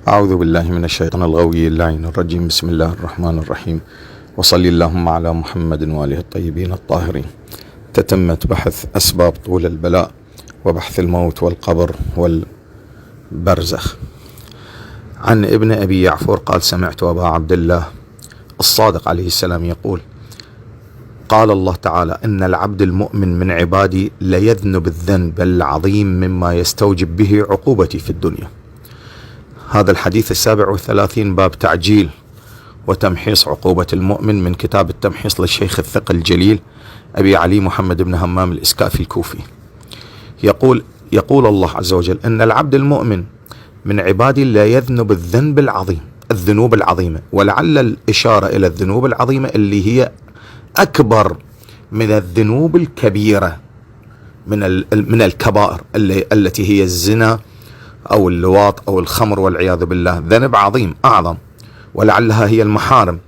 أعوذ بالله من الشيطان الغوي اللعين الرجيم. بسم الله الرحمن الرحيم، وصلي اللهم على محمد وآله الطيبين الطاهرين. تتمة بحث أسباب طول البلاء وبحث الموت والقبر والبرزخ. عن ابن أبي يعفور قال: سمعت أبا عبد الله الصادق عليه السلام يقول: قال الله تعالى: إن العبد المؤمن من عبادي ليذنب الذنب العظيم مما يستوجب به عقوبتي في الدنيا. هذا الحديث 37 باب تعجيل وتمحيص عقوبة المؤمن من كتاب التمحيص للشيخ الثقة الجليل أبي علي محمد بن همام الإسكافي الكوفي. يقول الله عز وجل: إن العبد المؤمن من عبادي لا يذنب الذنب العظيم، الذنوب العظيمة، ولعل الإشارة إلى الذنوب العظيمة اللي هي أكبر من الذنوب الكبيرة، من الكبائر التي هي الزنا أو اللواط أو الخمر والعياذ بالله، ذنب عظيم أعظم، ولعلها هي المحارم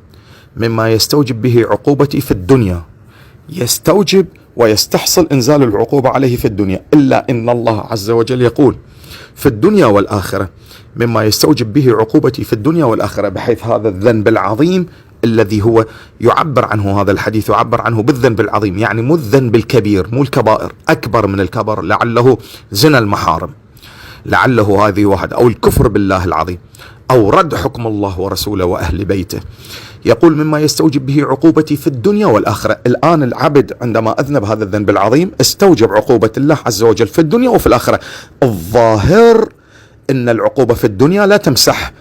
مما يستوجب به عقوبتي في الدنيا، يستوجب ويستحصل إنزال العقوبة عليه في الدنيا، إلا إن الله عز وجل يقول في الدنيا والآخرة مما يستوجب به عقوبتي في الدنيا والآخرة، بحيث هذا الذنب العظيم الذي هو يعبر عنه هذا الحديث، يعبر عنه بالذنب العظيم، يعني مو الذنب الكبير، مو الكبائر، أكبر من الكبائر، لعله زنا المحارم، لعله هذه واحد، أو الكفر بالله العظيم، أو رد حكم الله ورسوله وأهل بيته. يقول: مما يستوجب به عقوبتي في الدنيا والآخرة. الآن العبد عندما أذنب هذا الذنب العظيم استوجب عقوبة الله عز وجل في الدنيا وفي الآخرة. الظاهر أن العقوبة في الدنيا لا تمسح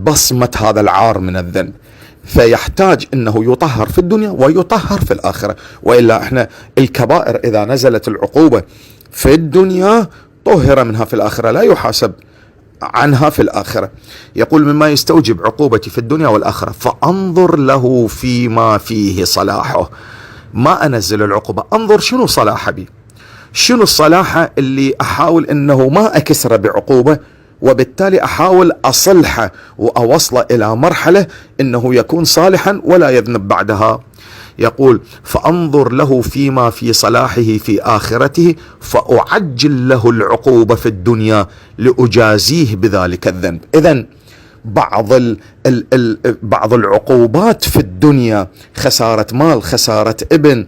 بصمة هذا العار من الذنب، فيحتاج أنه يطهر في الدنيا ويطهر في الآخرة، وإلا إحنا الكبائر إذا نزلت العقوبة في الدنيا طهر منها في الآخرة، لا يحاسب عنها في الآخرة. يقول: مما يستوجب عقوبتي في الدنيا والآخرة، فأنظر له فيما فيه صلاحه. ما أنزل العقوبة، أنظر شنو صلاحه بي، شنو الصلاحة اللي أحاول أنه ما أكسر بعقوبة، وبالتالي أحاول أصلحه وأوصله إلى مرحلة أنه يكون صالحا ولا يذنب بعدها. يقول: فأنظر له فيما في صلاحه في آخرته فأعجل له العقوبة في الدنيا لأجازيه بذلك الذنب. إذن بعض العقوبات في الدنيا، خسارة مال، خسارة ابن،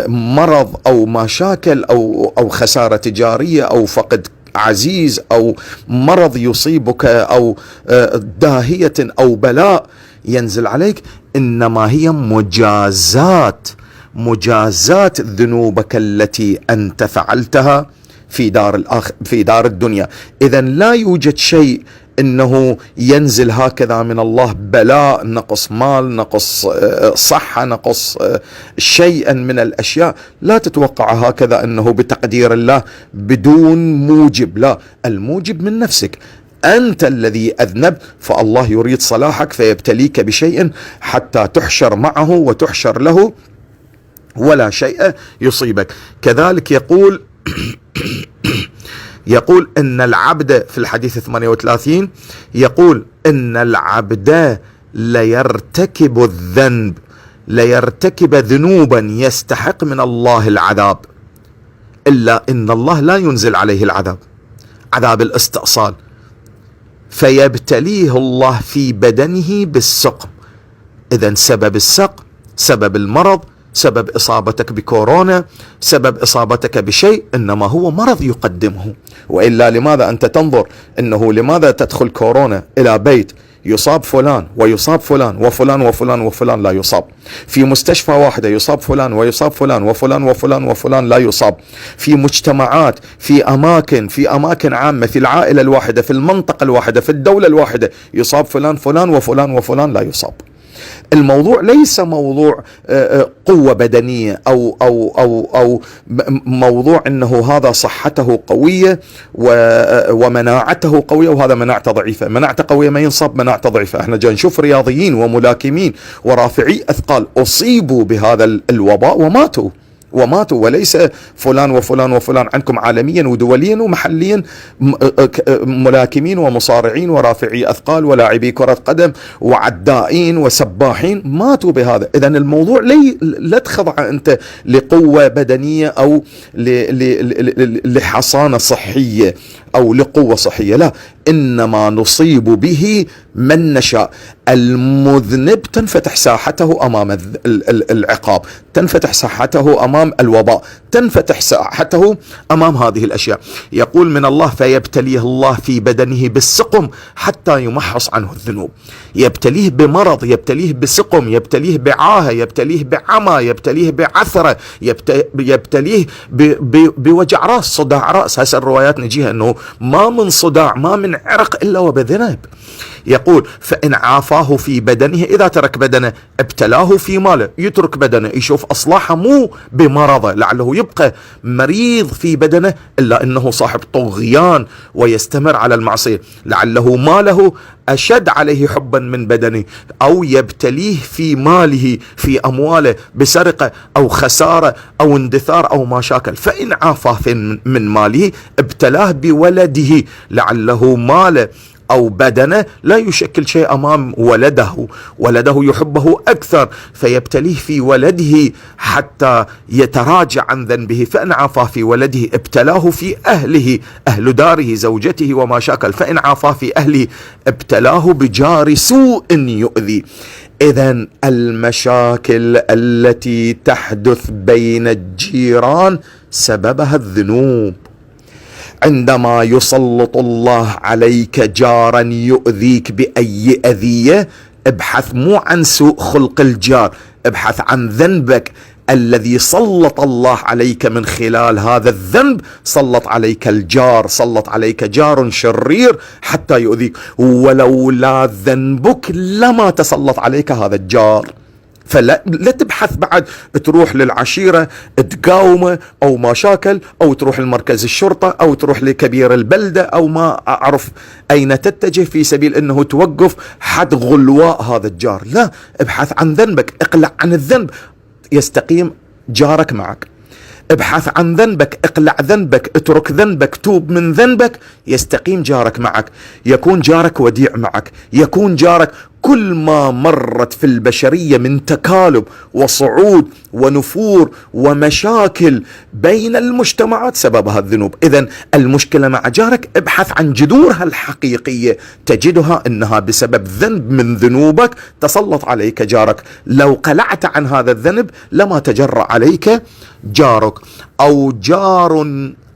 مرض أو مشاكل أو خسارة تجارية أو فقد عزيز أو مرض يصيبك أو داهية أو بلاء ينزل عليك، إنما هي مجازات ذنوبك التي أنت فعلتها في دار الدنيا. إذن لا يوجد شيء إنه ينزل هكذا من الله، بلاء، نقص مال، نقص صحة، نقص شيئا من الأشياء، لا تتوقع هكذا أنه بتقدير الله بدون موجب، لا، الموجب من نفسك، أنت الذي أذنب، فالله يريد صلاحك فيبتليك بشيء حتى تحشر معه وتحشر له ولا شيء يصيبك. كذلك يقول إن العبد في الحديث 38 يقول: إن العبد ليرتكب ذنوبا يستحق من الله العذاب، إلا إن الله لا ينزل عليه العذاب، عذاب الاستئصال، فيبتليه الله في بدنه بالسقم. إذن سبب السقم، سبب المرض، سبب إصابتك بكورونا، سبب إصابتك بشيء، إنما هو مرض يقدمه. وإلا لماذا أنت تنظر أنه لماذا تدخل كورونا إلى بيت يصاب فلان ويصاب فلان وفلان وفلان وفلان لا يصاب، في مستشفى واحدة يصاب فلان ويصاب فلان وفلان وفلان وفلان لا يصاب، في مجتمعات، في أماكن عامة، في العائلة الواحدة، في المنطقة الواحدة، في الدولة الواحدة يصاب فلان وفلان وفلان لا يصاب. الموضوع ليس موضوع قوة بدنية أو موضوع أنه هذا صحته قوية ومناعته قوية وهذا مناعته ضعيفة. مناعته قوية ما ينصاب، مناعته ضعيفة. احنا جاي نشوف رياضيين وملاكمين ورافعي أثقال أصيبوا بهذا الوباء وماتوا، وليس فلان وفلان وفلان، عندكم عالميا ودوليا ومحليا ملاكمين ومصارعين ورافعي أثقال ولاعبي كرة قدم وعدائين وسباحين ماتوا بهذا. إذن الموضوع لا تخضع أنت لقوة بدنية أو لحصانة صحية أو لقوة صحية، لا، إنما نصيب به من نشاء. المذنب تنفتح ساحته أمام العقاب، تنفتح ساحته أمام الوباء، تنفتح ساحته أمام هذه الأشياء. يقول من الله: فيبتليه الله في بدنه بالسقم حتى يمحص عنه الذنوب. يبتليه بمرض، يبتليه بسقم، يبتليه بعاهة، يبتليه بعمى، يبتليه بعثرة، يبتليه بوجع رأس، صداع رأس. هسه الروايات نجيها أنه ما من صداع، ما من عرق إلا وبذنب. يقول: فإن عافاه في بدنه، إذا ترك بدنه ابتلاه في ماله. يترك بدنه، يشوف أصلاحه مو بمرضه، لعله يبقى مريض في بدنه إلا أنه صاحب طغيان ويستمر على المعصية، لعله ماله أشد عليه حبا من بدنه، أو يبتليه في ماله، في أمواله، بسرقة أو خسارة أو اندثار أو مشاكل. فإن عافاه من ماله ابتلاه بولده، لعله ماله أو بدنه لا يشكل شيء أمام ولده يحبه أكثر، فيبتليه في ولده حتى يتراجع عن ذنبه. فإن عافاه في ولده ابتلاه في أهله، أهل داره، زوجته وما شاكل. فإن عافاه في أهله ابتلاه بجار سوء يؤذي. إذن المشاكل التي تحدث بين الجيران سببها الذنوب. عندما يسلط الله عليك جارا يؤذيك بأي أذية، ابحث مو عن سوء خلق الجار، ابحث عن ذنبك الذي سلط الله عليك. من خلال هذا الذنب سلط عليك الجار، سلط عليك جار شرير حتى يؤذيك، ولولا ذنبك لما تسلط عليك هذا الجار. فلا تبحث بعد تروح للعشيرة تقاومه أو مشاكل، أو تروح لمركز الشرطة، أو تروح لكبير البلدة، أو ما أعرف أين تتجه في سبيل أنه توقف حد غلواء هذا الجار. لا، ابحث عن ذنبك، اقلع عن الذنب، يستقيم جارك معك. ابحث عن ذنبك، اقلع ذنبك، اترك ذنبك، توب من ذنبك، يستقيم جارك معك، يكون جارك وديع معك، يكون جارك. كل ما مرت في البشرية من تكالب وصعود ونفور ومشاكل بين المجتمعات سببها الذنوب. إذن المشكلة مع جارك ابحث عن جذورها الحقيقية، تجدها أنها بسبب ذنب من ذنوبك تسلط عليك جارك. لو قلعت عن هذا الذنب لما تجرأ عليك جارك.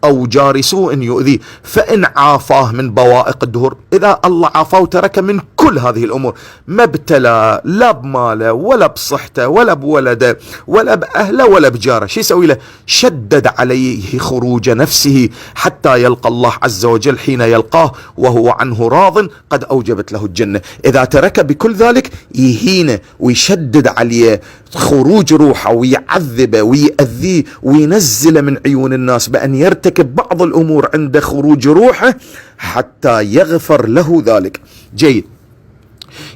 أو جار سوء يؤذيه. فإن عافاه من بوائق الدهور، إذا الله عافاه وترك من كل هذه الأمور، ما ابتلى لا بماله ولا بصحته ولا بولده ولا بأهله ولا بجاره، شو يسوي له؟ شدد عليه خروج نفسه حتى يلقى الله عز وجل. حين يلقاه وهو عنه راض قد أوجبت له الجنة. إذا ترك بكل ذلك يهينه ويشدد عليه خروج روحه، ويعذبه ويأذيه وينزل من عيون الناس بأن يرتكب بعض الأمور عند خروج روحه حتى يغفر له ذلك. جيد.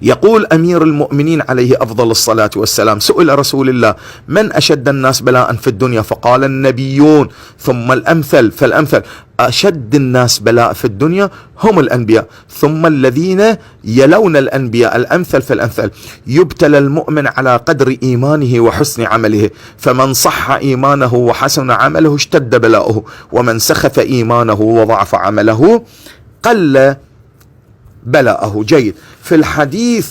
يقول أمير المؤمنين عليه أفضل الصلاة والسلام: سئل رسول الله: من أشد الناس بلاء في الدنيا؟ فقال: النبيون ثم الأمثل فالأمثل. أشد الناس بلاء في الدنيا هم الأنبياء، ثم الذين يلون الأنبياء الأمثل فالأمثل. يبتلى المؤمن على قدر إيمانه وحسن عمله، فمن صح إيمانه وحسن عمله اشتد بلاؤه، ومن سخف إيمانه وضعف عمله قل بلاءه. جيد. في الحديث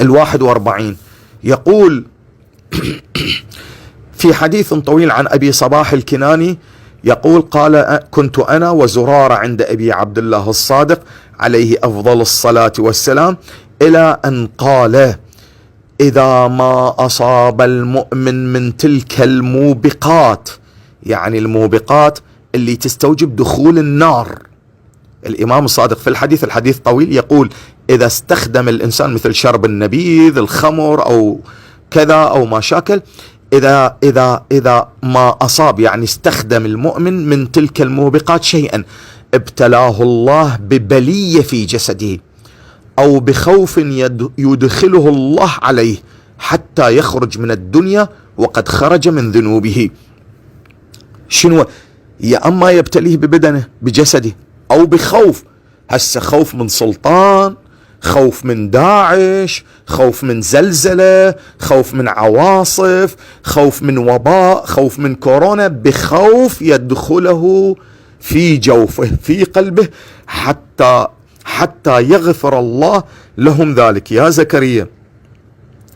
41 يقول في حديث طويل عن أبي صباح الكناني يقول: قال: كنت أنا وزرارة عند أبي عبد الله الصادق عليه أفضل الصلاة والسلام، إلى أن قال: إذا ما أصاب المؤمن من تلك الموبقات، يعني الموبقات اللي تستوجب دخول النار. الإمام الصادق في الحديث طويل، يقول: إذا استخدم الإنسان مثل شرب النبيذ، الخمر أو كذا أو ما شاكل، إذا ما أصاب، يعني استخدم المؤمن من تلك الموبقات شيئا، ابتلاه الله ببلية في جسده أو بخوف يدخله الله عليه حتى يخرج من الدنيا وقد خرج من ذنوبه. شنو؟ يا أما يبتليه ببدنه بجسده، أو بخوف. هسه خوف من سلطان، خوف من داعش، خوف من زلزلة، خوف من عواصف، خوف من وباء، خوف من كورونا، بخوف يدخله في جوفه في قلبه حتى يغفر الله لهم ذلك. يا زكريا،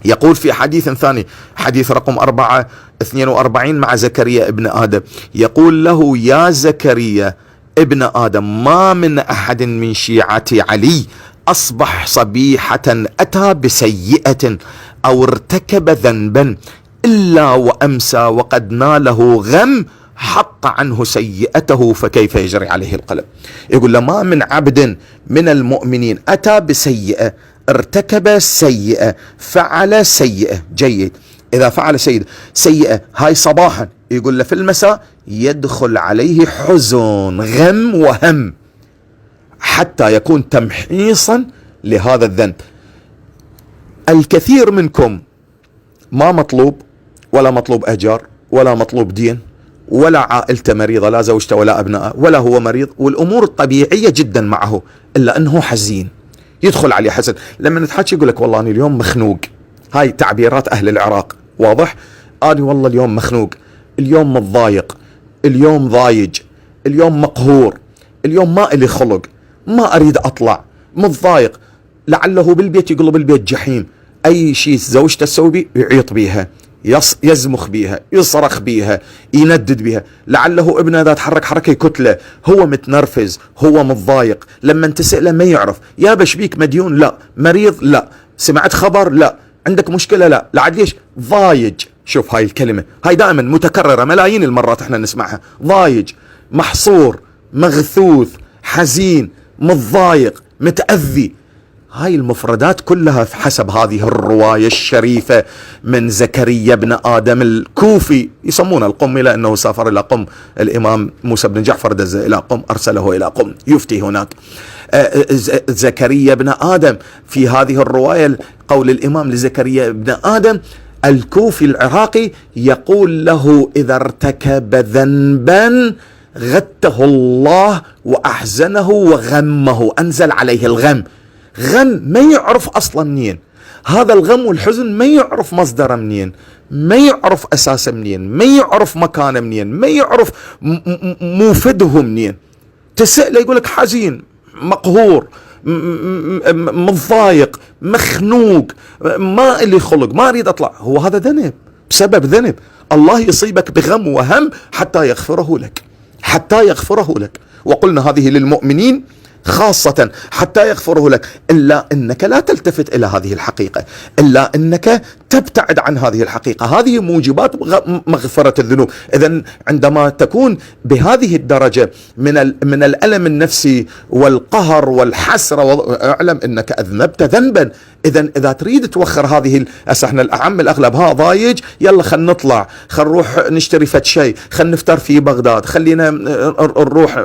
يقول في حديث ثاني، حديث رقم 442 مع زكريا ابن آدم، يقول له: يا زكريا ابن آدم، ما من أحد من شيعة علي أصبح صبيحة أتى بسيئة أو ارتكب ذنبا إلا وأمسى وقد ناله غم حط عنه سيئته، فكيف يجري عليه القلم. يقول له: ما من عبد من المؤمنين أتى بسيئة، ارتكب سيئة، فعل سيئة. جيد، إذا فعل سيئة هاي صباحا، يقول له في المساء يدخل عليه حزن غم وهم حتى يكون تمحيصا لهذا الذنب. الكثير منكم ما مطلوب ولا مطلوب أجار ولا مطلوب دين ولا عائلته مريضة، لا زوجته ولا أبنائه ولا هو مريض، والأمور الطبيعية جدا معه، إلا أنه حزين. يدخل عليه حزن. لما نتحكي يقول لك: والله أنا اليوم مخنوق. هاي تعبيرات أهل العراق، واضح؟ أنا والله اليوم مخنوق، اليوم متضايق، اليوم ضايج، اليوم مقهور، اليوم ما إلي خلق، ما أريد أطلع، متضايق. لعله بالبيت يقلب البيت جحيم، أي شيء زوجته تسوي بيه يعيط بيها، يزمخ بيها، يصرخ بيها، يندد بيها. لعله ابنه إذا تحرك حركة كتلة، هو متنرفز، هو متضايق. لما تسأله ما يعرف. يا بشبيك مديون؟ لا. مريض؟ لا. سمعت خبر؟ لا. عندك مشكلة؟ لا. لعد ليش؟ ضايج. شوف هاي الكلمة، هاي دائما متكررة ملايين المرات احنا نسمعها. ضايج، محصور، مغثوث، حزين، متضايق، متأذي. هاي المفردات كلها حسب هذه الرواية الشريفة من زكريا بن آدم الكوفي، يسمونه القم لأنه سافر إلى قم. الإمام موسى بن جعفر دز إلى قم، أرسله إلى قم يفتي هناك. زكريا بن آدم في هذه الرواية، قول الإمام لزكريا بن آدم الكوفي العراقي، يقول له: إذا ارتكب ذنبا غته الله وأحزنه وغمه، أنزل عليه الغم. غم ما يعرف أصلا منين، هذا الغم والحزن ما يعرف مصدره منين، ما يعرف أساسه منين، ما يعرف مكانه منين، ما يعرف موفده منين. تسأله يقولك حزين، مقهور، متضايق، مخنوق، ما إلي خلق، ما أريد أطلع. هو هذا ذنب، بسبب ذنب الله يصيبك بغم وهم حتى يغفره لك، حتى يغفره لك. وقلنا هذه للمؤمنين خاصة، حتى يغفره لك. إلا أنك لا تلتفت إلى هذه الحقيقة، إلا أنك تبتعد عن هذه الحقيقة. هذه موجبات مغفرة الذنوب. إذن عندما تكون بهذه الدرجة من الألم النفسي والقهر والحسرة، اعلم أنك أذنبت ذنبا. إذن إذا تريد توخر هذه احنا الأعم الأغلب ضايج، يلا خلنا نطلع، خلنا نروح نشتري فد شيء، خلنا نفطر في بغداد، خلينا نروح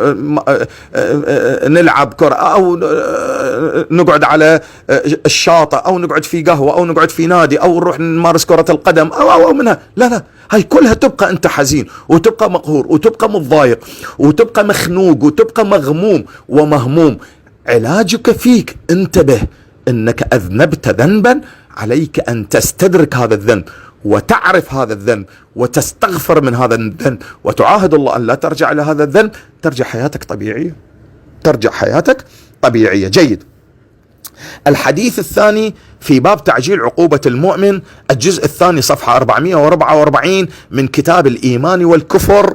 نلعب كرة، أو نقعد على الشاطئ، أو نقعد في قهوة، أو نقعد في نادي، أو نروح نمارس كرة القدم، أو منها. لا، هاي كلها تبقى أنت حزين، وتبقى مقهور، وتبقى متضايق، وتبقى مخنوق، وتبقى مغموم ومهموم. علاجك فيك، انتبه أنك أذنبت ذنبا، عليك أن تستدرك هذا الذنب وتعرف هذا الذنب وتستغفر من هذا الذنب وتعاهد الله أن لا ترجع إلى هذا الذنب. ترجع حياتك طبيعية، ترجع حياتك طبيعية. جيد. الحديث الثاني في باب تعجيل عقوبة المؤمن، الجزء الثاني صفحة 444 من كتاب الإيمان والكفر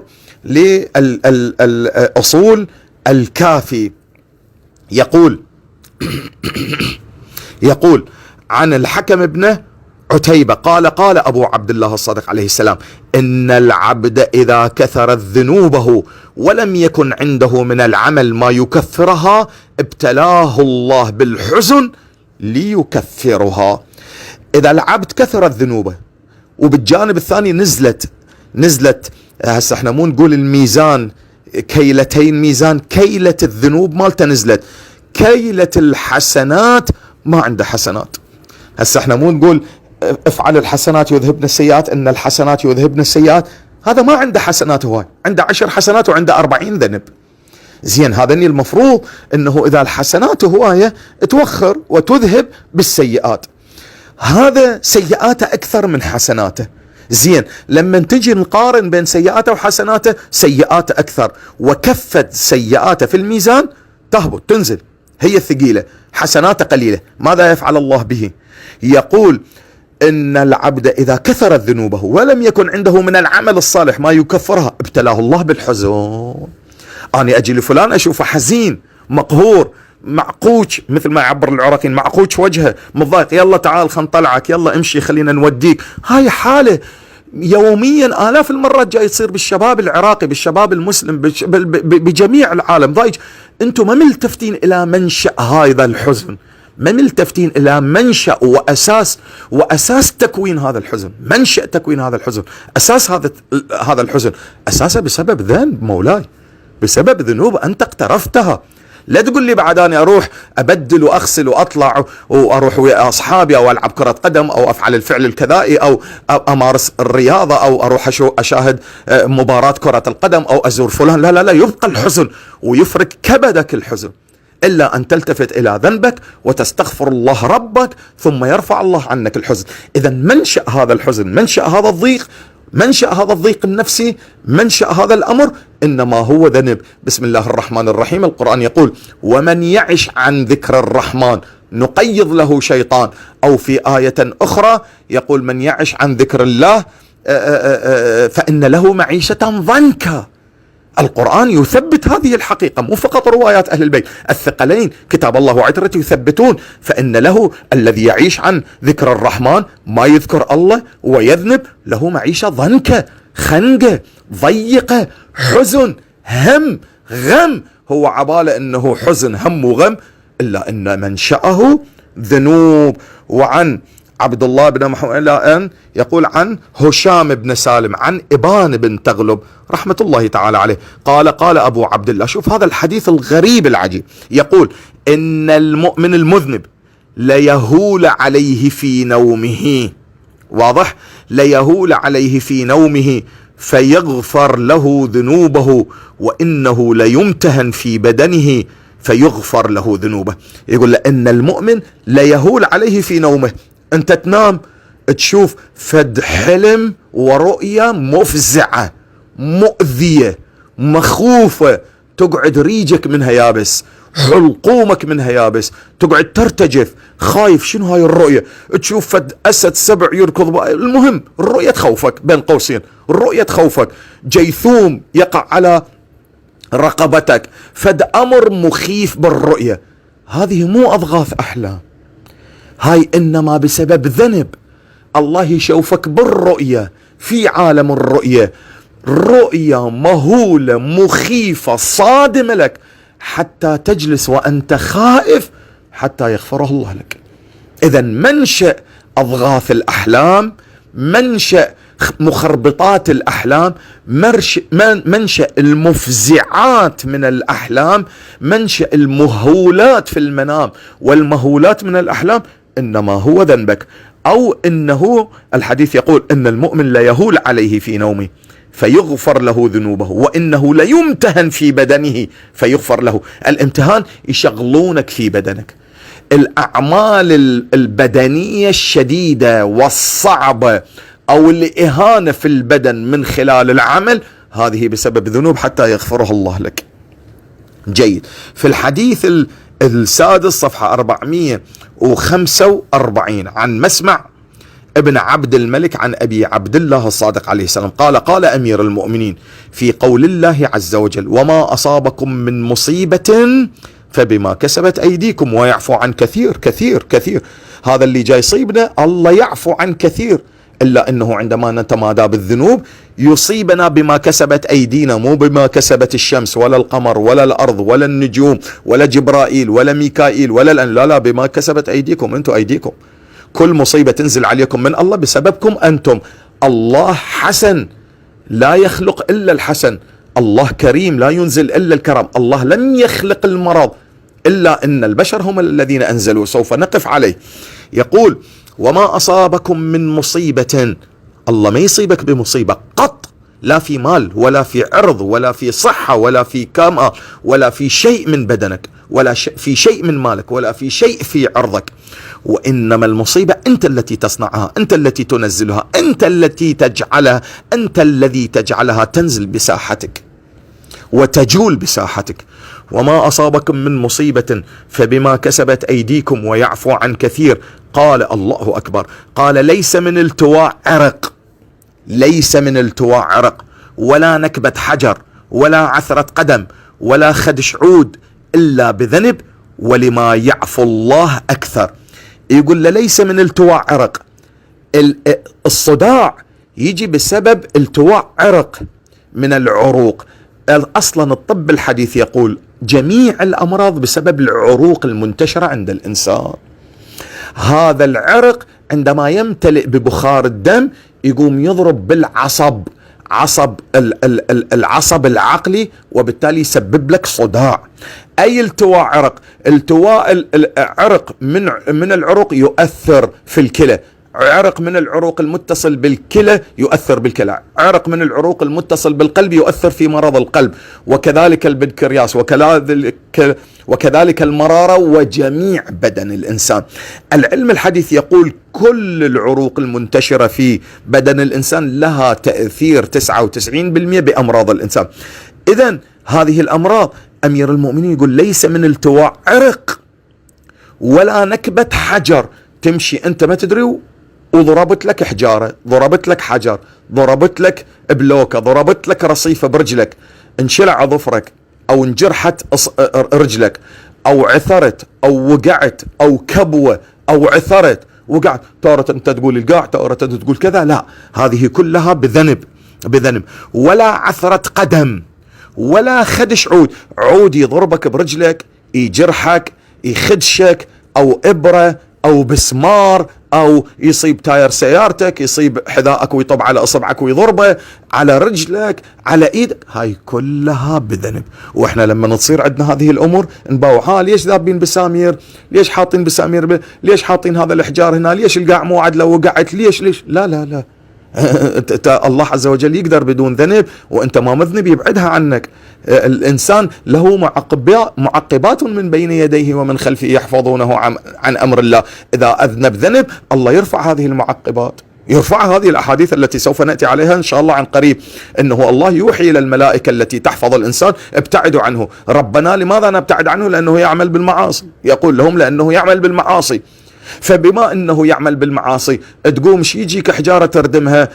للأصول الكافي. يقول عن الحكم بن عتيبة قال: قال أبو عبد الله الصادق عليه السلام: إن العبد إذا كثرت ذنوبه ولم يكن عنده من العمل ما يكفرها ابتلاه الله بالحزن ليكفرها. إذا العبد كثرت ذنوبه وبالجانب الثاني نزلت هسه احنا مو نقول الميزان كيلتين، ميزان كيلة الذنوب مالته نزلت، كيلة الحسنات ما عنده حسنات. هسه احنا مو نقول افعل الحسنات يذهبن السيئات، ان الحسنات يذهبن السيئات. هذا ما عنده حسنات، هو عنده 10 حسنات وعنده 40 ذنب. زين، هذا المفروض انه اذا الحسنات هواية توخر وتذهب بالسيئات، هذا سيئاته اكثر من حسناته. زين، لما تجي نقارن بين سيئاته وحسناته، سيئاته أكثر، وكفة سيئاته في الميزان تهبط تنزل، هي الثقيلة، حسناته قليلة. ماذا يفعل الله به؟ يقول إن العبد إذا كثرت ذنوبه ولم يكن عنده من العمل الصالح ما يكفرها ابتلاه الله بالحزن. أنا أجي لفلان أشوفه حزين مقهور معقوش، مثل ما يعبر العراقيين، معقوش وجهه مضايق، يلا تعال خلينا نطلعك، يلا امشي خلينا نوديك. هاي حالة يوميا آلاف المرات جاي يصير بالشباب العراقي، بالشباب المسلم، بجميع العالم ضايج. انتم ما ملتفتين إلى منشأ هذا الحزن، ما ملتفتين إلى منشأ وأساس تكوين هذا الحزن. منشأ تكوين هذا الحزن، أساس هذا الحزن أساسا بسبب ذنب مولاي، بسبب ذنوب أنت اقترفتها. لا تقول لي بعد أنا أروح أبدل وأغسل وأطلع وأروح ويا أصحابي أو ألعب كرة قدم أو أفعل الفعل الكذائي أو أمارس الرياضة أو أروح أشاهد مباراة كرة القدم أو أزور فلان. لا لا لا، يبقى الحزن ويفرك كبدك الحزن، إلا أن تلتفت إلى ذنبك وتستغفر الله ربك ثم يرفع الله عنك الحزن. إذا منشأ هذا الحزن، منشأ هذا الضيق، منشأ هذا الضيق النفسي، منشأ هذا الأمر إنما هو ذنب. بسم الله الرحمن الرحيم. القرآن يقول ومن يعش عن ذكر الرحمن نقيض له شيطان، أو في آية أخرى يقول من يعش عن ذكر الله فإن له معيشة ضنكا. القرآن يثبت هذه الحقيقة، مو فقط روايات أهل البيت الثقلين كتاب الله وعترته يثبتون. فإن له الذي يعيش عن ذكر الرحمن، ما يذكر الله ويذنب، له معيشة ضنكة، خنقة، ضيقة، حزن، هم، غم. هو عبالة أنه حزن هم وغم، إلا أن منشأه ذنوب. وعن عبد الله بن محمد أن يقول عن هشام بن سالم عن إبان بن تغلب رحمة الله تعالى عليه قال أبو عبد الله، شوف هذا الحديث الغريب العجيب، يقول إن المؤمن المذنب ليهول عليه في نومه، واضح، ليهول عليه في نومه فيغفر له ذنوبه وإنه ليمتهن في بدنه فيغفر له ذنوبه. يقول لأن المؤمن ليهول عليه في نومه، أنت تنام تشوف فد حلم ورؤية مفزعة مؤذية مخوفة، تقعد ريجك منها يابس، حلقومك منها يابس، تقعد ترتجف خايف. شنو هاي الرؤية؟ تشوف فد أسد سبع يركض، المهم الرؤية تخوفك، بين قوسين الرؤية تخوفك، جيثوم يقع على رقبتك، فد أمر مخيف بالرؤية. هذه مو أضغاث أحلام، هاي إنما بسبب ذنب. الله يشوفك بالرؤية في عالم الرؤية، رؤية مهولة مخيفة صادمة لك، حتى تجلس وأنت خائف حتى يغفره الله لك. إذن منشأ أضغاث الأحلام، منشأ مخربطات الأحلام، منشأ المفزعات من الأحلام، منشأ المهولات في المنام والمهولات من الأحلام، إنما هو ذنبك. أو إنه الحديث يقول إن المؤمن لا يهول عليه في نومه فيغفر له ذنوبه وإنه لا يمتهن في بدنه فيغفر له. الامتهان يشغلونك في بدنك، الأعمال البدنية الشديدة والصعبة أو الإهانة في البدن من خلال العمل، هذه بسبب ذنوب حتى يغفرها الله لك. جيد. في الحديث السادس صفحة 445 عن مسمع ابن عبد الملك عن أبي عبد الله الصادق عليه السلام قال أمير المؤمنين في قول الله عز وجل وما أصابكم من مصيبة فبما كسبت أيديكم ويعفو عن كثير كثير كثير. هذا اللي جاي يصيبنا الله يعفو عن كثير، إلا أنه عندما نتمادى بالذنوب يصيبنا بما كسبت أيدينا، مو بما كسبت الشمس ولا القمر ولا الأرض ولا النجوم ولا جبرائيل ولا ميكائيل ولا لا بما كسبت أيديكم. أنتم أيديكم، كل مصيبة تنزل عليكم من الله بسببكم أنتم. الله حسن لا يخلق إلا الحسن، الله كريم لا ينزل إلا الكرم، الله لم يخلق المرض إلا أن البشر هم الذين أنزلوا. سوف نقف عليه. يقول وما أصابكم من مصيبة، الله ما يصيبك بمصيبة قط لا في مال ولا في عرض ولا في صحة ولا في كمال ولا في شيء من بدنك ولا في شيء من مالك ولا في شيء في عرضك. وإنما المصيبة أنت التي تصنعها، أنت التي تنزلها، أنت الذي تجعلها تنزل بساحتك وتجول بساحتك. وما أصابكم من مصيبة فبما كسبت أيديكم ويعفو عن كثير. قال الله أكبر، قال ليس من التواء عرق، ليس من التواء عرق ولا نكبة حجر ولا عثرة قدم ولا خدش عود إلا بذنب ولما يعفو الله أكثر. يقول ليس من التواء عرق. الصداع يجي بسبب التواء عرق من العروق. أصلا الطب الحديث يقول جميع الأمراض بسبب العروق المنتشرة عند الإنسان. هذا العرق عندما يمتلئ ببخار الدم يقوم يضرب بالعصب، العصب العقلي، وبالتالي يسبب لك صداع. أي التواء عرق، التواء العرق من العروق يؤثر في الكلى، عرق من العروق المتصل بالكلى يؤثر بالكلى، عرق من العروق المتصل بالقلب يؤثر في مرض القلب، وكذلك البنكرياس، وكذلك المرارة وجميع بدن الإنسان. العلم الحديث يقول كل العروق المنتشرة في بدن الإنسان لها تأثير 99% بأمراض الإنسان. إذن هذه الأمراض أمير المؤمنين يقول ليس من التواء عرق ولا نكبة حجر. تمشي أنت ما تدري وضربت لك حجارة، ضربت لك حجر، ضربت لك بلوكة، ضربت لك رصيفة برجلك، انشلع ظفرك أو انجرحت رجلك أو عثرت أو وقعت أو كبوة أو عثرت وقعت، تارة أنت تقول القاع، تارة أنت تقول كذا، لا، هذه كلها بذنب. ولا عثرة قدم ولا خدش عود. عود يضربك برجلك، يجرحك، يخدشك، أو إبرة أو بسمار، أو يصيب تاير سيارتك، يصيب حذائك ويطب على إصبعك ويضربه، على رجلك، على إيدك، هاي كلها بذنب. وإحنا لما تصير عندنا هذه الأمور نباوع، ليش ذابين بسامير، ليش حاطين بسامير، ليش حاطين هذا الحجار هنا، ليش القاع مو عدله وقعت، ليش لا الله عز وجل يقدر بدون ذنب، وانت ما مذنب يبعدها عنك. الإنسان له معقبات من بين يديه ومن خلفه يحفظونه عن أمر الله. إذا أذنب ذنب الله يرفع هذه المعقبات، يرفع هذه الأحاديث التي سوف نأتي عليها إن شاء الله عن قريب، إنه الله يوحي إلى الملائكة التي تحفظ الإنسان ابتعدوا عنه. ربنا لماذا نبتعد عنه؟ لأنه يعمل بالمعاصي. يقول لهم لأنه يعمل بالمعاصي. فبما انه يعمل بالمعاصي تقوم يجيك حجارة تردمها،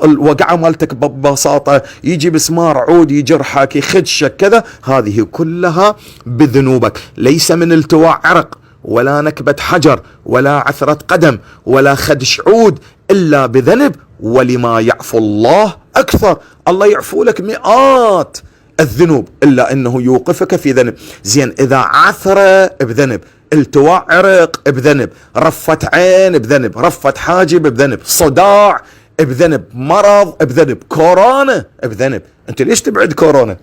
الوقعة مالتك ببساطة يجي بسمار عود يجرحك يخدشك كذا، هذه كلها بذنوبك. ليس من التواء عرق ولا نكبة حجر ولا عثرة قدم ولا خدش عود إلا بذنب ولما يعفو الله أكثر. الله يعفو لك مئات الذنوب إلا أنه يوقفك في ذنب. زين، إذا عثرة بذنب، التواء عرق بذنب، رفة عين بذنب، رفة حاجب بذنب، صداع بذنب، مرض بذنب، كورونا بذنب. أنت ليش تبعد كورونا؟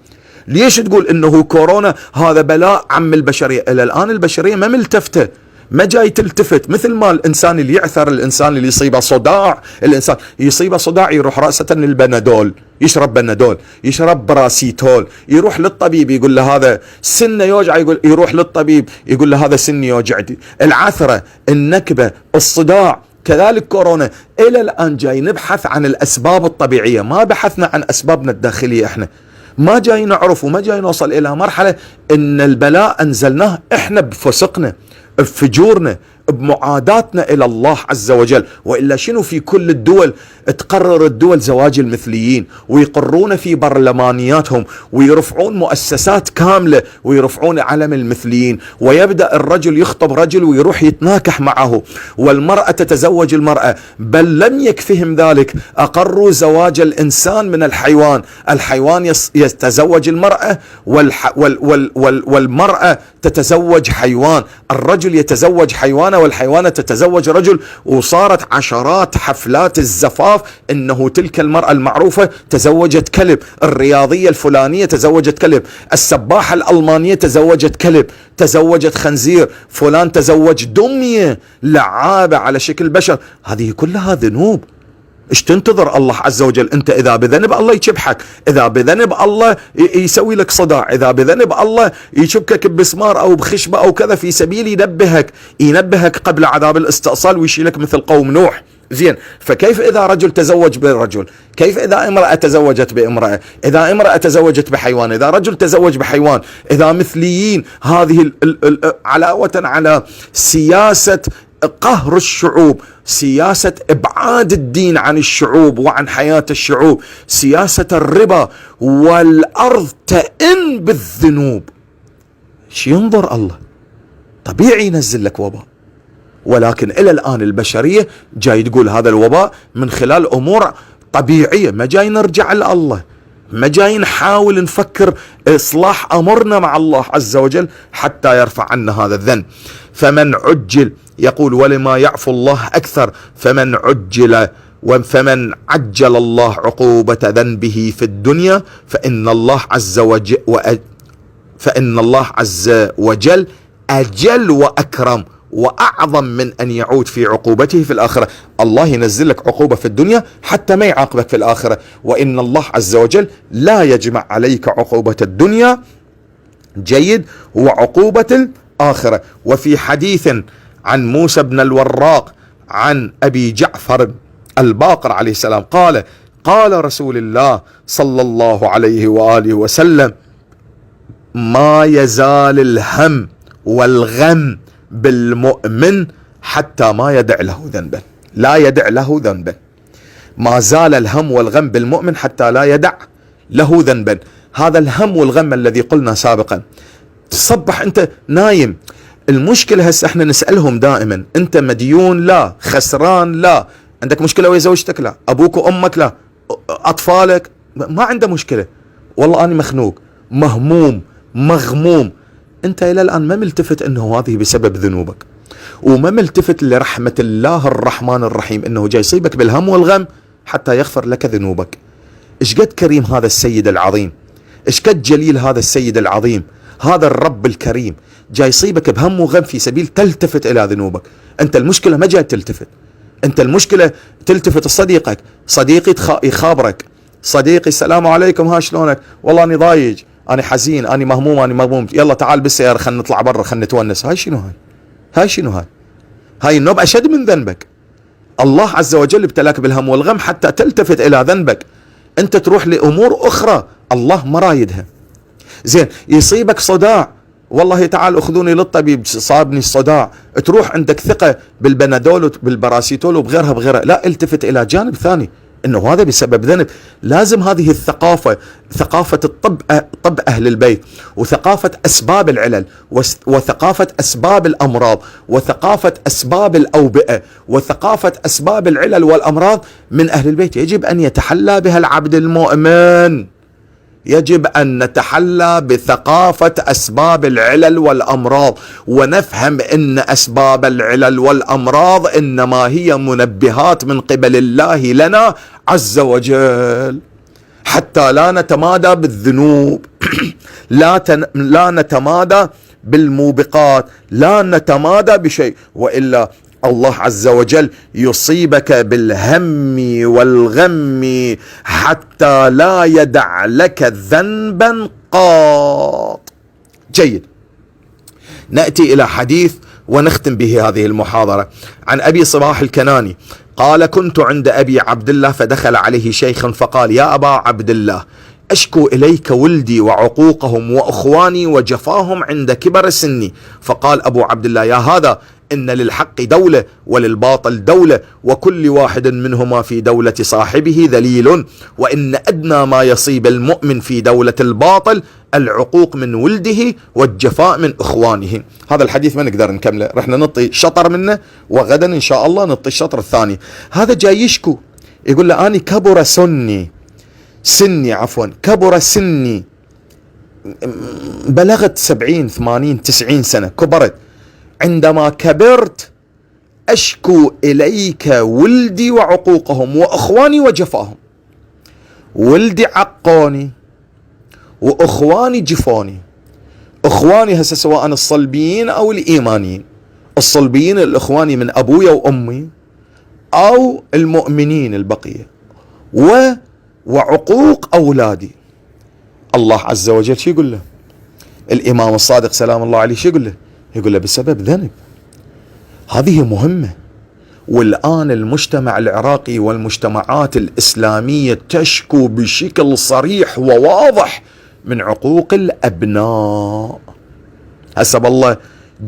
ليش تقول إنه كورونا هذا بلاء عم البشرية؟ إلى الآن البشرية ما ملتفتة، ما جاي تلتفت. مثل ما الإنسان اللي يعثر، الإنسان اللي يصيبه صداع، الإنسان يصيبه صداع يروح رأسة للبنادول، يشرب بنادول، يشرب براسيتول، يروح للطبيب يقول له هذا سنه يوجع، يروح للطبيب يقول له هذا سني يوجعتي. العثرة، النكبة، الصداع، كذلك كورونا. إلى الآن جاي نبحث عن الأسباب الطبيعية، ما بحثنا عن أسبابنا الداخلية. إحنا ما جاي نعرف وما جاي نوصل إلى مرحلة إن البلاء أنزلناه إحنا بفسقنا، بفجورنا، بمعاداتنا إلى الله عز وجل. وإلا شنو في كل الدول تقرر الدول زواج المثليين، ويقرون في برلمانياتهم ويرفعون مؤسسات كاملة ويرفعون علم المثليين، ويبدأ الرجل يخطب رجل ويروح يتناكح معه، والمرأة تتزوج المرأة. بل لم يكفهم ذلك، أقروا زواج الإنسان من الحيوان. الحيوان يتزوج المرأة، والمرأة تتزوج حيوان، الرجل يتزوج حيوان والحيوانة تتزوج رجل. وصارت عشرات حفلات الزفاف انه تلك المرأة المعروفة تزوجت كلب، الرياضية الفلانية تزوجت كلب، السباحة الألمانية تزوجت كلب، تزوجت خنزير، فلان تزوج دمية لعابة على شكل بشر. هذه كلها ذنوب. ايش تنتظر الله عز وجل؟ انت اذا بذنب الله يشبحك، اذا بذنب الله يسوي لك صداع، اذا بذنب الله يشبكك بمسمار او بخشبة او كذا في سبيل ينبهك قبل عذاب الاستئصال ويشيلك مثل قوم نوح. زين، فكيف اذا رجل تزوج برجل؟ كيف اذا امرأة تزوجت بامرأة؟ اذا امرأة تزوجت بحيوان؟ اذا رجل تزوج بحيوان؟ اذا مثليين، هذه علاوة على سياسة قهر الشعوب، سياسة إبعاد الدين عن الشعوب وعن حياة الشعوب، سياسة الربا، والأرض تئن بالذنوب. شي ينظر الله؟ طبيعي ينزل لك وباء، ولكن إلى الآن البشرية جاي تقول هذا الوباء من خلال أمور طبيعية، ما جاي نرجع لله، ما جاي نحاول نفكر إصلاح أمرنا مع الله عز وجل حتى يرفع عنا هذا الذنب. فمن عجل، يقول ولما يعفو الله أكثر، فمن عجل الله عقوبة ذنبه في الدنيا فإن الله عز وجل أجل وأكرم وأعظم من أن يعود في عقوبته في الآخرة. الله ينزل لك عقوبة في الدنيا حتى ما يعاقبك في الآخرة، وإن الله عز وجل لا يجمع عليك عقوبة الدنيا، جيد، وعقوبة الآخرة. وفي حديث عن موسى بن الوراق عن أبي جعفر الباقر عليه السلام قال رسول الله صلى الله عليه وآله وسلم: ما يزال الهم والغم بالمؤمن حتى ما يدع له ذنبا. لا يدع له ذنبا. ما زال الهم والغم بالمؤمن حتى لا يدع له ذنبا. هذا الهم والغم الذي قلنا سابقا، تصبح انت نايم. المشكلة هسه احنا نسألهم دائما: انت مديون؟ لا. خسران؟ لا. عندك مشكلة ويا زوجتك؟ لا. ابوك وامك؟ لا. اطفالك؟ ما عنده مشكلة. والله انا مخنوق، مهموم، مغموم. انت الى الان ما ملتفت انه هذه بسبب ذنوبك، وما ملتفت لرحمة الله الرحمن الرحيم انه جاي يصيبك بالهم والغم حتى يغفر لك ذنوبك. ايش قد كريم هذا السيد العظيم، ايش قد جليل هذا السيد العظيم، هذا الرب الكريم جاي يصيبك بهم وغم في سبيل تلتفت الى ذنوبك. انت المشكلة ما جاي تلتفت، انت المشكلة تلتفت لصديقك، صديقي يخابرك، صديقي السلام عليكم، ها شلونك؟ والله اني ضايج، أنا حزين، أنا مهموم، أنا مغموم، يلا تعال بالسيارة خلنا نطلع برا، خلنا نتونس. هاي شنو هاي شنو هاي النوب أشد من ذنبك. الله عز وجل ابتلاك بالهم والغم حتى تلتفت إلى ذنبك، أنت تروح لأمور أخرى الله ما رايدها. زين، يصيبك صداع، والله تعال أخذوني للطبيب صابني الصداع، تروح عندك ثقة بالبنادول بالبراسيتول وبغيرها، لا، التفت إلى جانب ثاني انه هذا بسبب ذنب. لازم هذه الثقافة، ثقافة طب اهل البيت، وثقافة اسباب العلل، وثقافة اسباب الامراض، وثقافة اسباب الاوبئة، وثقافة اسباب العلل والامراض من اهل البيت، يجب ان يتحلى بها العبد المؤمن. يجب أن نتحلى بثقافة أسباب العلل والأمراض، ونفهم أن أسباب العلل والأمراض إنما هي منبهات من قبل الله لنا عز وجل، حتى لا نتمادى بالذنوب، لا نتمادى بالموبقات، لا نتمادى بشيء، وإلا الله عز وجل يصيبك بالهم والغم حتى لا يدع لك ذنبا قاط. جيد، نأتي إلى حديث ونختم به هذه المحاضرة. عن أبي صباح الكناني قال: كنت عند أبي عبد الله فدخل عليه شيخ فقال: يا أبا عبد الله، أشكو إليك ولدي وعقوقهم وأخواني وجفاهم عند كبر سني. فقال أبو عبد الله: يا هذا، إن للحق دولة وللباطل دولة، وكل واحد منهما في دولة صاحبه ذليل، وإن أدنى ما يصيب المؤمن في دولة الباطل العقوق من ولده والجفاء من إخوانه. هذا الحديث ما نقدر نكمله، رحنا نطي شطر منه، وغدا إن شاء الله نطي الشطر الثاني. هذا جاي يشكو، يقول له: أنا كبر كبر سني، بلغت 70 80 90 سنة، كبرت. عندما كبرت أشكو إليك ولدي وعقوقهم وأخواني وجفاهم. ولدي عقوني وأخواني جفوني. أخواني هسه سواء الصلبيين أو الإيمانيين. الصلبيين الإخواني من أبويا وأمي، أو المؤمنين البقية وعقوق أولادي. الله عز وجل شو يقول له؟ الإمام الصادق سلام الله عليه شو يقول له؟ يقول له بسبب ذنب. هذه مهمة. والآن المجتمع العراقي والمجتمعات الإسلامية تشكو بشكل صريح وواضح من عقوق الأبناء. هسه بالله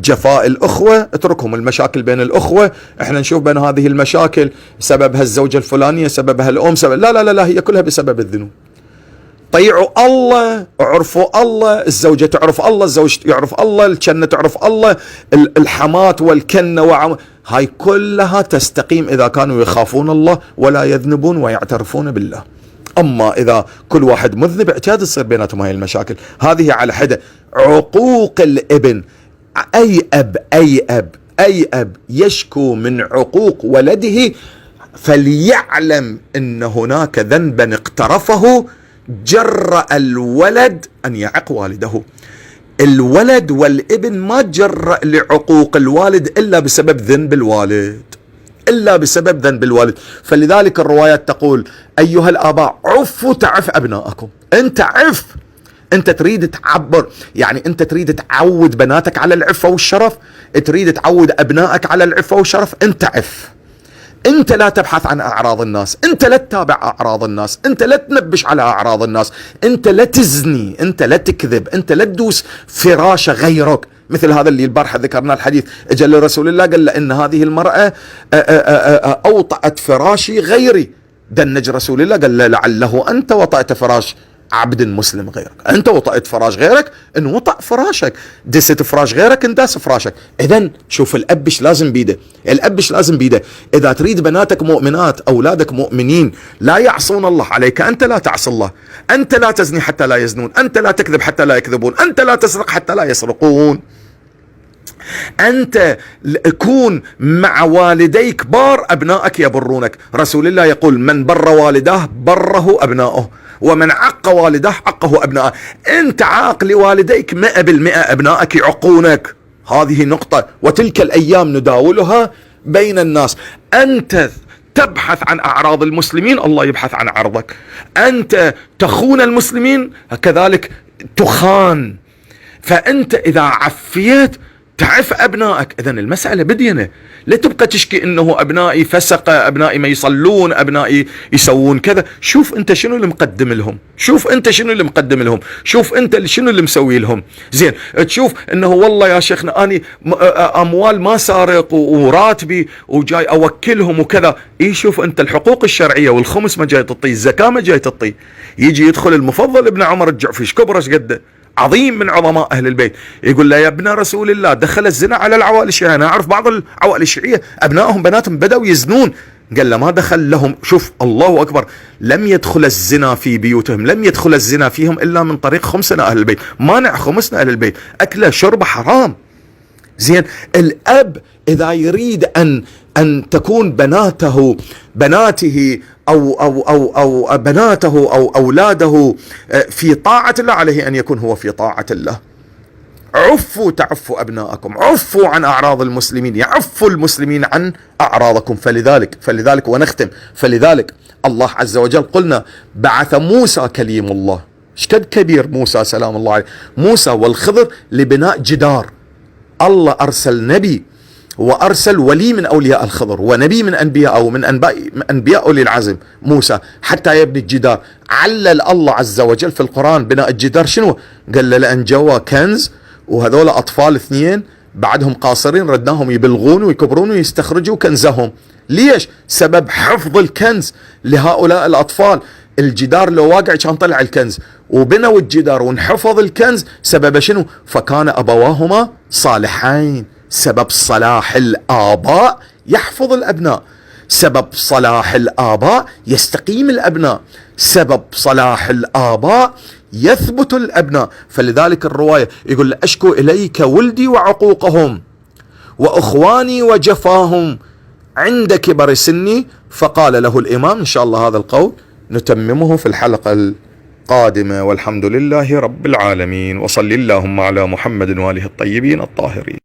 جفاء الأخوة اتركهم، المشاكل بين الأخوة احنا نشوف بين هذه المشاكل سببها الزوجة الفلانية، سببها الأم، لا هي كلها بسبب الذنوب. طيعوا الله، اعرفوا الله، الزوجة تعرف الله، الزوج يعرف الله، الكنة تعرف الله، الحماة والكنة هاي كلها تستقيم إذا كانوا يخافون الله ولا يذنبون ويعترفون بالله. أما إذا كل واحد مذنب اعتاد تصير بيناتهم هاي المشاكل. هذه على حدة. عقوق الابن، أي أب يشكو من عقوق ولده فليعلم أن هناك ذنبا اقترفه جرأ الولد أن يعق والده. الولد والابن ما جرأ لعقوق الوالد إلا بسبب ذنب الوالد، فلذلك الروايات تقول أيها الآباء عفوا تعف أبناءكم. أنت عف، أنت تريد تعبر، يعني أنت تريد تعود بناتك على العفة والشرف، تريد تعود أبنائك على العفة والشرف، أنت عف. أنت لا تبحث عن أعراض الناس، أنت لا تتابع أعراض الناس، أنت لا تنبش على أعراض الناس، أنت لا تزني، أنت لا تكذب، أنت لا تدوس فراش غيرك. مثل هذا اللي البارحة ذكرنا الحديث، اجى لرسول الله قال له إن هذه المرأة أوطأت فراشي غيري. دنج رسول الله قال له لعله أنت وطأت فراش عبد مسلم غيرك، أنت وطأت فراش غيرك إن وطأ فراشك، دست فراش غيرك إن داس فراشك. إذن شوف الأب لازم بيده، إذا تريد بناتك مؤمنات، أولادك مؤمنين لا يعصون الله عليك، أنت لا تعصي الله، أنت لا تزني حتى لا يزنون، أنت لا تكذب حتى لا يكذبون، أنت لا تسرق حتى لا يسرقون، أنت كون مع والديك بار أبنائك يبرونك. رسول الله يقول من بر والداه بره أبنائه، ومن عق والداه عقه أبنائه. أنت عاق لوالديك 100% أبنائك يعقونك. هذه نقطة، وتلك الأيام نداولها بين الناس. أنت تبحث عن أعراض المسلمين، الله يبحث عن عرضك. أنت تخون المسلمين كذلك تخان. فأنت إذا عفيت تعف أبنائك. إذن المسألة بدينة، لا تبقى تشكي إنه أبنائي فسقة، أبنائي ما يصلون، أبنائي يسوون كذا. شوف أنت شنو اللي مقدم لهم، شوف أنت شنو اللي مسوي لهم. زين تشوف إنه والله يا شيخنا أني أموال ما سارق وراتبي وجاي أوكلهم وكذا. شوف أنت الحقوق الشرعية والخمس ما جاي تعطيه، الزكاة ما جاي تعطيه. يجي يدخل المفضل ابن عمر الجعفي، كبره قده، عظيم من عظماء أهل البيت، يقول له يا ابن رسول الله دخل الزنا على العوائل الشيعية. أنا أعرف بعض العوائل الشيعية أبنائهم بناتهم بدأوا يزنون. قال له ما دخل لهم. شوف الله أكبر، لم يدخل الزنا في بيوتهم، لم يدخل الزنا فيهم إلا من طريق خمسنا أهل البيت. مانع خمسنا أهل البيت، أكله شرب حرام. زين الأب إذا يريد أن تكون بناته أو بناته أو أولاده في طاعة الله، عليه أن يكون هو في طاعة الله. عفوا تعفوا أبناءكم، عفوا عن أعراض المسلمين، يعفوا المسلمين عن أعراضكم. فلذلك ونختم، فلذلك الله عز وجل قلنا بعث موسى كليم الله. شكد كبير موسى سلام الله عليه، موسى والخضر لبناء جدار. الله أرسل نبي وأرسل ولي من أولياء الخضر، ونبي من أنبياء أو من أنبياء أولي العزم موسى، حتى يبني الجدار. علل الله عز وجل في القرآن بناء الجدار شنو؟ قال له لأن جوا كنز، وهذول أطفال 2 بعدهم قاصرين ردناهم يبلغون ويكبرون ويستخرجوا كنزهم. ليش؟ سبب حفظ الكنز لهؤلاء الأطفال. الجدار لو واقع كان طلع الكنز، وبنوا الجدار وانحفظ الكنز. سبب شنو؟ فكان أبواهما صالحين. سبب صلاح الآباء يحفظ الأبناء، سبب صلاح الآباء يستقيم الأبناء، سبب صلاح الآباء يثبت الأبناء. فلذلك الرواية يقول أشكو إليك ولدي وعقوقهم وأخواني وجفاهم عند كبر سني. فقال له الإمام إن شاء الله هذا القول نتممه في الحلقة القادمة، والحمد لله رب العالمين، وصل اللهم على محمد وآله الطيبين الطاهرين.